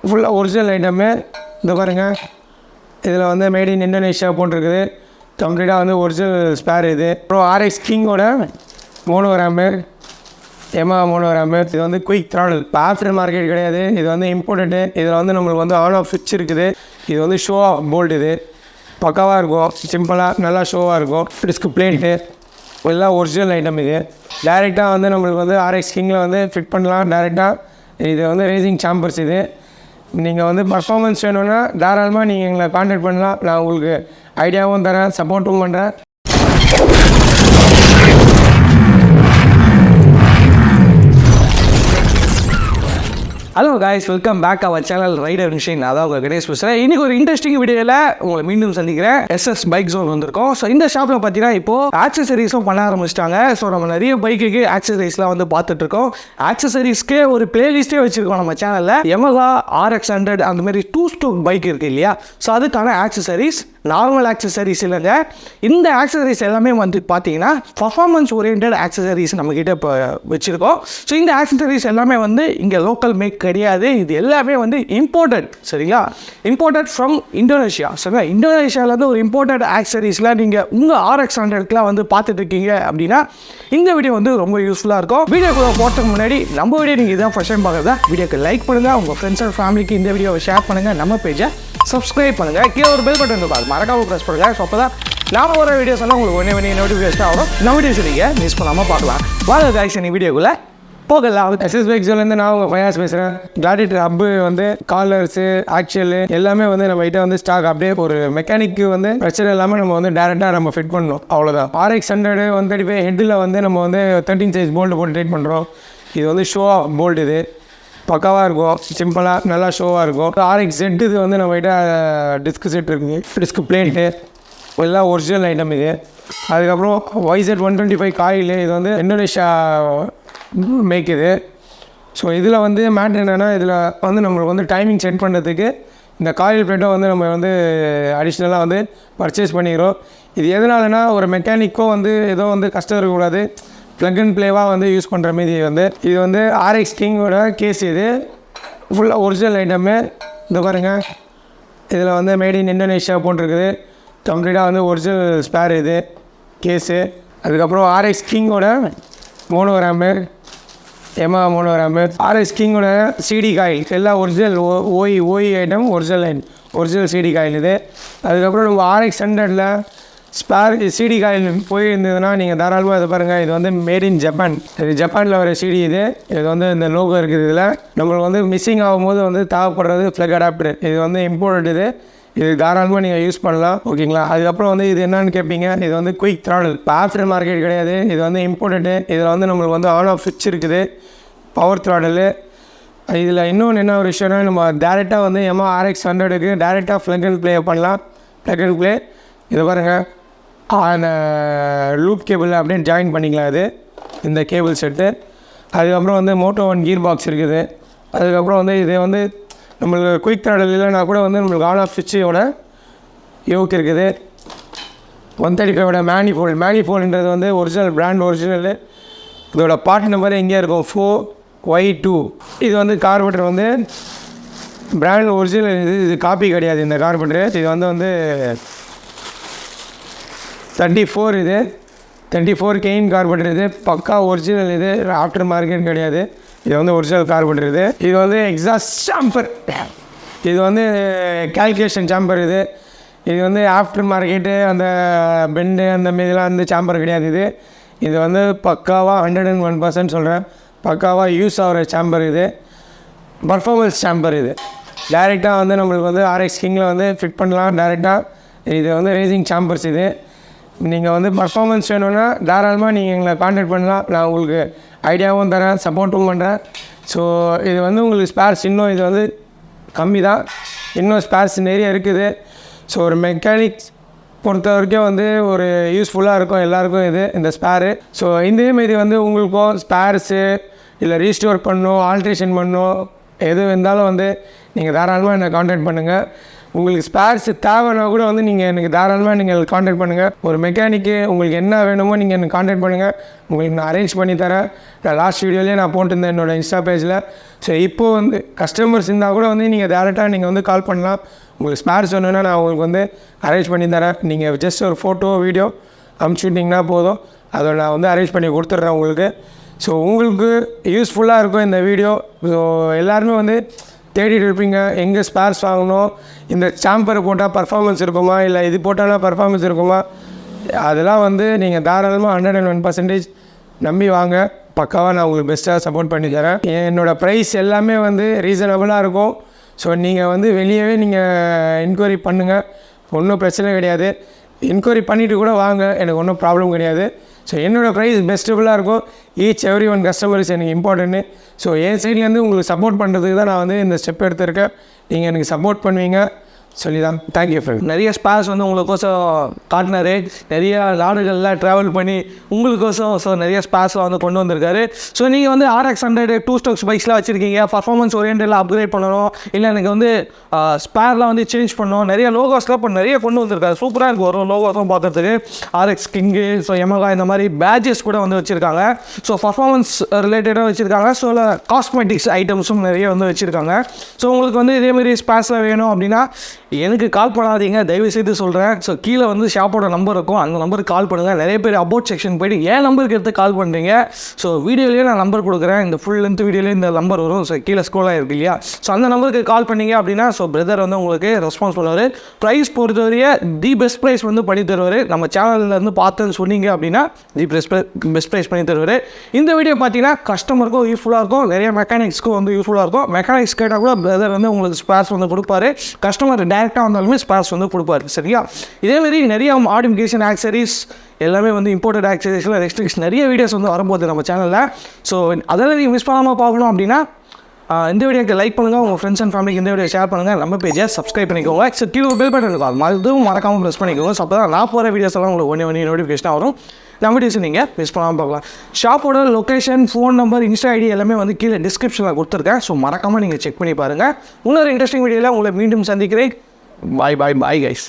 ஃபுல்லாக original item. இந்த பாருங்கள், இதில் வந்து மேட் இன் இந்தோனேஷியா போட்டிருக்குது. கம்ப்ளீட்டாக வந்து ஒரிஜினல் ஸ்பேர் இது. அப்புறம் ஆர்எக்ஸ் கிங்கோட மோனோகிராமு, எமா மோனோகிராமு. இது வந்து குயிக் த்ராடல், இப்போ ஆஃப்டர் மார்க்கெட் கிடையாது. இது வந்து இம்போர்ட்டடு. இதில் வந்து நம்மளுக்கு வந்து ஆன் ஆஃப் ஸ்விட்ச் இருக்குது. இது வந்து ஷோ ஆஃப் போல்ட். இது பக்காவாக இருக்கும், சிம்பிளாக நல்லா ஷோவாக இருக்கும். டிஸ்க் பிளேட்டு எல்லாம் ஒரிஜினல் ஐட்டம். இது டேரெக்டாக வந்து நம்மளுக்கு வந்து ஆர்எக்ஸ் கிங்கில் வந்து ஃபிட் பண்ணலாம் டேரெக்டாக. இது வந்து ரேசிங் சாம்பர்ஸ். இது நீங்கள் வந்து பர்ஃபார்மன்ஸ் வேணும்னா தாராளமாக நீங்கள் எங்களை கான்டாக்ட் பண்ணலாம். நான் உங்களுக்கு ஐடியாவும் தரேன், சப்போர்ட்டும் பண்ணுறேன். Hello guys, welcome back our channel rider machine. அதான் உங்கள் கணேஷ் பேசுகிறேன். இன்றைக்கி ஒரு இன்ட்ரெஸ்டிங் வீடியோவில் உங்களை மீண்டும் சந்திக்கிறேன். எஸ்எஸ் பைக் ஜோன் வந்திருக்கோம். ஸோ இந்த ஷாப்பில் பார்த்தீங்கன்னா இப்போது ஆக்சசரிஸும் பண்ண ஆரம்பிச்சிட்டாங்க. ஸோ நம்ம நிறைய பைக்குக்கு ஆக்சசரிஸ்லாம் வந்து பார்த்துட்ருக்கோம். ஆக்சசரிஸ்க்கே ஒரு பிளேலிஸ்ட்டே வச்சுருக்கோம் நம்ம சேனலில். Yamaha RX100 அந்த மாதிரி 2 ஸ்ட்ரோக் பைக் இருக்குது இல்லையா? ஸோ அதுக்கான ஆக்சசரிஸ், நார்மல் ஆக்சசரிஸ் இல்லைங்க. இந்த ஆக்சசரிஸ் எல்லாமே வந்து பார்த்தீங்கன்னா பர்ஃபார்மன்ஸ் ஓரியன்ட் ஆக்சசரிஸ் நம்மக்கிட்ட இப்போ வச்சுருக்கோம். ஸோ இந்த ஆக்சசரிஸ் எல்லாமே வந்து இங்கே லோக்கல் மேக் கிடையாது. இது எல்லாமே வந்து இம்போர்ட்டட். சரிங்களா? Imported from Indonesia. சரிங்களா? இந்தோனேஷியாவிலேருந்து ஒரு இம்போர்ட்டட் ஆக்சசரிஸில் நீங்கள் உங்கள் RX100க்குலாம் வந்து பார்த்துட்டு இருக்கீங்க அப்படின்னா இந்த வீடியோ வந்து ரொம்ப யூஸ்ஃபுல்லாக இருக்கும். வீடியோக்குள்ள போகிறதுக்கு முன்னாடி நம்ம வீடியோ நீங்கள் இதான் ஃபர்ஸ்ட் டைம் பார்க்குறதா, வீடியோக்கு லைக் பண்ணுங்கள், உங்கள் ஃப்ரெண்ட்ஸ் அண்ட் ஃபேமிலிக்கு இந்த வீடியோவை ஷேர் பண்ணுங்கள், நம்ம பேஜை சப்ஸ்கிரைப் பண்ணுங்கள், கீழே ஒரு பெல் பட்டன் இருக்கும், மறக்காம ப்ரெஸ் பண்ணுங்கள். ஸோ அப்போ தான் நாம வர வீடியோஸ் எல்லாம் உங்களுக்கு ஒன்றே நோட்டிஃபிகேஷன் ஆகும். நம்ம வீடியோஸ் நீங்கள் மிஸ் பண்ணாமல் பார்க்கலாம். வாங்க காய்ஸ், நீ வீடியோக்குள்ளே போகலாம். எஸ்எஸ் பைக் ஜோன்லேருந்து நான் உங்கள் ஃபயாஸ் பேசுகிறேன். கிளாடிட்டர் ஹப்பு வந்து காலர்ஸு, ஆக்சுவலு எல்லாமே வந்து நம்ம கிட்ட வந்து ஸ்டாக் அப்படியே ஒரு மெக்கானிக்கு வந்து பிரச்சனை இல்லாமல் நம்ம வந்து டேரெக்டாக நம்ம ஃபிட் பண்ணணும், அவ்வளோதான். RX100 135 ஹெட்டில் வந்து நம்ம வந்து 13 சைஸ் போல்டு போட்டு ட்ரீட் பண்ணுறோம். இது வந்து ஷோ ஆஃப் போல்டு. இது பக்காவாக இருக்கும், சிம்பிளாக நல்லா ஷோவாக இருக்கும். RXZ இது வந்து நம்மகிட்ட டிஸ்க் செட் இருக்குது, டிஸ்க் பிளேட்டு எல்லாம் ஒரிஜினல் ஐட்டம். இது அதுக்கப்புறம் YZ125 காயில். இது வந்து இந்தோனேஷியா மேக் இது. ஸோ இதில் வந்து மேட் என்னென்னா, இதில் வந்து நம்மளுக்கு வந்து டைமிங் செட் பண்ணுறதுக்கு இந்த காயில் பிளேட்டை வந்து நம்ம வந்து அடிஷ்னலாக வந்து பர்ச்சேஸ் பண்ணிக்கிறோம். இது எதனாலனா ஒரு மெக்கானிக்கோ வந்து ஏதோ வந்து கஷ்டம் இருக்கக்கூடாது, ப்ளக் அண்ட் ப்ளேவாக வந்து யூஸ் பண்ணுற மாரி வந்து. இது வந்து RX கிங்கோட கேஸ். இது ஃபுல்லாக ஒரிஜினல் ஐட்டமு. இந்த பாருங்கள், இதில் வந்து மேட் இன் இந்தோனேஷியா போட்டிருக்குது. கம்ப்ளீட்டாக வந்து ஒரிஜினல் ஸ்பேர் இது கேஸு. அதுக்கப்புறம் RX கிங்கோட மோனோகிராமு, எமா மோனோகிராமு. RX கிங்கோட சிடி காயில் எல்லாம் ஒரிஜினல் ஓய் ஐட்டம், ஒரிஜினல் சிடி காயில் இது. அதுக்கப்புறம் நம்ம RX100ல் ஸ்பேர் சிடி காயில் போயிருந்ததுன்னா நீங்கள் தாராளமாக இதை பாருங்கள். இது வந்து மேட் இன் ஜப்பான். இது ஜப்பானில் வர சிடி. இது வந்து இந்த லோகோ இருக்குது. இதில் நம்மளுக்கு வந்து மிஸ்ஸிங் ஆகும்போது வந்து தேவைப்படுறது ஃப்ளக் அடாப்டர். இது வந்து இம்போர்ட்டட். இது தாராளமாக நீங்கள் யூஸ் பண்ணலாம், ஓகேங்களா? அதுக்கப்புறம் வந்து இது என்னன்னு கேட்பீங்க. இது வந்து குயிக் த்ராடல், இப்போ ஆஃப்டர் மார்க்கெட் கிடையாது. இது வந்து இம்போர்ட்டடு. இதில் வந்து நம்மளுக்கு வந்து ஆன் ஆஃப் ஸ்விட்ச் இருக்குது, பவர் த்ராடலு. இதில் இன்னொன்று என்ன ஒரு விஷயம்னா, நம்ம டேரெக்டாக வந்து Yamaha RX100க்கு டேரெக்டாக ப்ளக் அண்ட் ப்ளே பண்ணலாம். ப்ளக் அண்ட் ப்ளே இதை பாருங்கள், அந்த லூப் கேபிள் அப்படியே ஜாயின் பண்ணிக்கலாம். இது இந்த கேபிள் செட்டு. அதுக்கப்புறம் வந்து Moto 1 கீர் பாக்ஸ் இருக்குது. அதுக்கப்புறம் வந்து இது வந்து நம்மளுக்கு குயிக் த்ராடல் இல்லைனா கூட வந்து நம்மளுக்கு ஆன் ஆஃப் ஸ்விட்சோட யோக் இருக்குது. 135ஓட மேனிஃபோல்டுன்றது வந்து ஒரிஜினல் பிராண்ட், ஒரிஜினல். இதோட பார்ட் நம்பர் எங்கேயா இருக்கும், 4Y2. இது வந்து கார்பெட்டர் வந்து பிராண்ட் ஒரிஜினல். இது காப்பி கிடையாது இந்த கார்பெட்டர். இது வந்து 34. இது 34 கெயின் கார்பெட்டர். இது பக்கா ஒரிஜினல். இது ஆஃப்டர் மார்க்கெட் கிடையாது. இது வந்து ஒரிஜினல் கார்பெட்டர். இது வந்து எக்ஸாஸ்ட் சாம்பர். இது வந்து கால்குலேஷன் சாம்பர். இது வந்து ஆஃப்டர் மார்க்கெட்டு அந்த பெண்டு அந்த மாரிலாம் வந்து சாம்பர் கிடையாது. இது வந்து பக்காவாக 101% சொல்கிறேன், பக்காவாக யூஸ் ஆகிற சாம்பர். இது பர்ஃபார்மன்ஸ் சாம்பர். இது டேரெக்டாக வந்து நம்மளுக்கு வந்து RX கிங்கில் வந்து ஃபிட் பண்ணலாம் டேரெக்டாக. இது வந்து ரேசிங் சாம்பர்ஸ். இது நீங்கள் வந்து பர்ஃபார்மன்ஸ் வேணும்னா தாராளமாக நீங்கள் எங்களை கான்டாக்ட் பண்ணலாம். நான் உங்களுக்கு ஐடியாவும் தரேன், சப்போர்ட்டும் பண்ணுறேன். ஸோ இது வந்து உங்களுக்கு ஸ்பேர்ஸ் இன்னும் இது வந்து கம்மி தான், இன்னும் ஸ்பேர்ஸ் நிறைய இருக்குது. ஸோ ஒரு மெக்கானிக்ஸ் பொறுத்த வரைக்கும் வந்து ஒரு யூஸ்ஃபுல்லாக இருக்கும் எல்லாேருக்கும் இந்த ஸ்பேரு. ஸோ இதேமாரி வந்து உங்களுக்கும் ஸ்பேர்ஸு இல்லை ரீஸ்டோர் பண்ணணும், ஆல்ட்ரேஷன் பண்ணணும், எது இருந்தாலும் வந்து நீங்கள் தாராளமாக என்னை கான்டாக்ட் பண்ணுங்கள். உங்களுக்கு ஸ்பேர்ஸ் தேவைன்னா கூட வந்து நீங்கள் எனக்கு தாராளமாக நீங்கள் காண்டாக்ட் பண்ணுங்கள். ஒரு மெக்கானிக்கு உங்களுக்கு என்ன வேணுமோ நீங்கள் எனக்கு காண்டாக்ட் பண்ணுங்கள், உங்களுக்கு நான் அரேஞ்ச் பண்ணி தரேன். நான் லாஸ்ட் வீடியோலேயே நான் போட்டிருந்தேன் என்னோடய இன்ஸ்டா பேஜில். ஸோ இப்போது வந்து கஸ்டமர்ஸ் இருந்தால் கூட வந்து நீங்கள் டேரெக்டாக நீங்கள் வந்து கால் பண்ணலாம். உங்களுக்கு ஸ்பேர்ஸ் வேணுன்னா நான் உங்களுக்கு வந்து அரேஞ்ச் பண்ணி தரேன். நீங்கள் ஜஸ்ட் ஒரு ஃபோட்டோ வீடியோ அனுப்பிச்சுட்டிங்கன்னா போதும், அதை நான் வந்து அரேஞ்ச் பண்ணி கொடுத்துட்றேன் உங்களுக்கு. ஸோ உங்களுக்கு யூஸ்ஃபுல்லாக இருக்கும் இந்த வீடியோ. ஸோ எல்லாருமே வந்து தேடிட்டு இருப்பீங்க எங்கே ஸ்பேர்ஸ் வாங்கணும், இந்த சாம்பரை போட்டால் பர்ஃபார்மன்ஸ் இருக்குமா, இல்லை இது போட்டாலும் பர்ஃபார்மன்ஸ் இருக்குமா. அதெல்லாம் வந்து நீங்கள் தாராளமாக 101% நம்பி வாங்க. பக்காவாக நான் உங்களுக்கு பெஸ்ட்டாக சப்போர்ட் பண்ணி தரேன். என்னோடய ப்ரைஸ் எல்லாமே வந்து ரீசனபுளாக இருக்கும். ஸோ நீங்கள் வந்து வெளியவே நீங்கள் என்கொயரி பண்ணுங்கள், ஒன்றும் பிரச்சனை கிடையாது. என்கொயரி பண்ணிவிட்டு கூட வாங்க, எனக்கு ஒன்றும் ப்ராப்ளம் கிடையாது. ஸோ என்னோடய ப்ரைஸ் பெஸ்ட்டபுளாக இருக்கும். எவ்ரி ஒன் கஸ்டமர்ஸ் எனக்கு இம்பார்ட்டன்ட்டு. ஸோ என் சைட்லேருந்து உங்களுக்கு சப்போர்ட் பண்ணுறதுக்கு தான் நான் வந்து இந்த ஸ்டெப் எடுத்திருக்கேன். நீங்கள் எனக்கு சப்போர்ட் பண்ணுவீங்க சொல்லி தான். Thank you friend. நிறைய ஸ்பேர்ஸ் வந்து உங்களுக்கோசம் காட்டினாரு, நிறைய நாடுகளில் ட்ராவல் பண்ணி உங்களுக்கோசம் ஸோ நிறைய ஸ்பேர்ஸ்லாம் வந்து கொண்டு வந்திருக்காரு. ஸோ நீங்கள் வந்து RX 100 2 ஸ்டோக்ஸ் பைக்ஸ்லாம் வச்சுருக்கீங்க, பர்ஃபார்மன்ஸ் ஓரியன்டில் அப்கிரேட் பண்ணணும், இல்லை எனக்கு வந்து ஸ்பேர்லாம் வந்து சேஞ்ச் பண்ணணும், நிறைய லோகோஸ்லாம் இப்போ நிறைய கொண்டு வந்திருக்காரு. சூப்பராக இருக்குது ஒரு லோகோஸும் பார்க்குறதுக்கு. RX கிங்கு, ஸோ Yamaha இந்த மாதிரி பேட்ஜஸ் கூட வந்து வச்சுருக்காங்க. ஸோ பர்ஃபார்மன்ஸ் ரிலேட்டடாக வச்சுருக்காங்க. ஸோ காஸ்மெட்டிக்ஸ் ஐட்டம்ஸும் நிறைய வந்து வச்சுருக்காங்க. ஸோ உங்களுக்கு வந்து இதேமாரி ஸ்பேர்ஸ்லாம் வேணும் அப்படின்னா எனக்கு கால் பண்ணாதீங்க, தயவுசெய்து சொல்கிறேன். ஸோ கீழே வந்து ஷாப்போட நம்பர் இருக்கும், அந்த நம்பருக்கு கால் பண்ணுங்கள். நிறைய பேர் அபவுட் செக்ஷன் போய்ட்டு ஏன் நம்பருக்கு எடுத்து கால் பண்ணுறீங்க. ஸோ வீடியோலேயே நான் நம்பர் கொடுக்குறேன், இந்த ஃபுல் லென்த் வீடியோலேயே இந்த நம்பர் வரும். ஸோ கீழே ஸ்க்ரோலாக இருக்கு இல்லையா, ஸோ அந்த நம்பருக்கு கால் பண்ணீங்க அப்படின்னா ஸோ பிரதர் வந்து உங்களுக்கு ரெஸ்பான்ஸ் பண்ணுவார். ப்ரைஸ் பொறுத்தவரையே தி பெஸ்ட் ப்ரைஸ் வந்து பண்ணி தருவார். நம்ம சேனல்லேருந்து பார்த்துன்னு சொன்னீங்க அப்படின்னா தி பெஸ்ட் ப்ரைஸ் பண்ணி தருவார். இந்த வீடியோ பார்த்தீங்கன்னா கஸ்டமருக்கும் யூஸ்ஃபுல்லாக இருக்கும், நிறைய மெக்கானிக்ஸ்க்கும் வந்து யூஸ்ஃபுல்லாக இருக்கும். மெக்கானிக்ஸ் கேட்டால் கூட பிரதர் வந்து உங்களுக்கு ஸ்பேர்ஸ் வந்து கொடுப்பாரு, கஸ்டமர் டேரெக்டாக வந்தாலுமே ஸ்பேர்ஸ் வந்து கொடுப்பாரு. சரியா, இதேமாரி நிறைய மாடிஃபிகேஷன் ஆக்சரிஸ் எல்லாமே வந்து இம்போர்ட்டட் ஆக்சரிஸில் ரெஸ்ட்ரிக்ஷன் நிறைய வீடியோஸ் வந்து வரும்போது நம்ம சேனலில். ஸோ அதெல்லாம் நீங்கள் மிஸ் பண்ணாமல் பார்க்கணும் அப்படின்னா இந்த வீடியோக்கு லைக் பண்ணுங்கள், உங்கள் ஃப்ரெண்ட்ஸ் அண்ட் ஃபேமிலிக்கு இந்த வீடியோ ஷேர் பண்ணுங்கள், நம்ம பேஜை சப்ஸ்கிரைப் பண்ணிக்கோங்க. ஸோ கீழே பெல் பட்டன் இருக்கும், அதுவும் மறக்காமல் ப்ரெஸ் பண்ணிக்கோங்க. ஸோ அப்போ தான் நான் போகிற வீடியோஸ் எல்லாம் உங்களுக்கு ஒன்று நோட்டிஃபிகேஷன் வரும். நம்ம வீடியோஸ் நீங்கள் மிஸ் பண்ணாமல் பார்க்கலாம். ஷாப்போட location, phone number, insta ID எல்லாமே வந்து கீழே டிஸ்கிரிப்ஷனில் கொடுத்துருக்கேன். ஸோ மறக்காமல் நீங்கள் செக் பண்ணி பாருங்கள். இன்னொரு இன்ட்ரெஸ்டிங் வீடியோவில் உங்களை மீண்டும் சந்திக்கிறேன். Bye guys.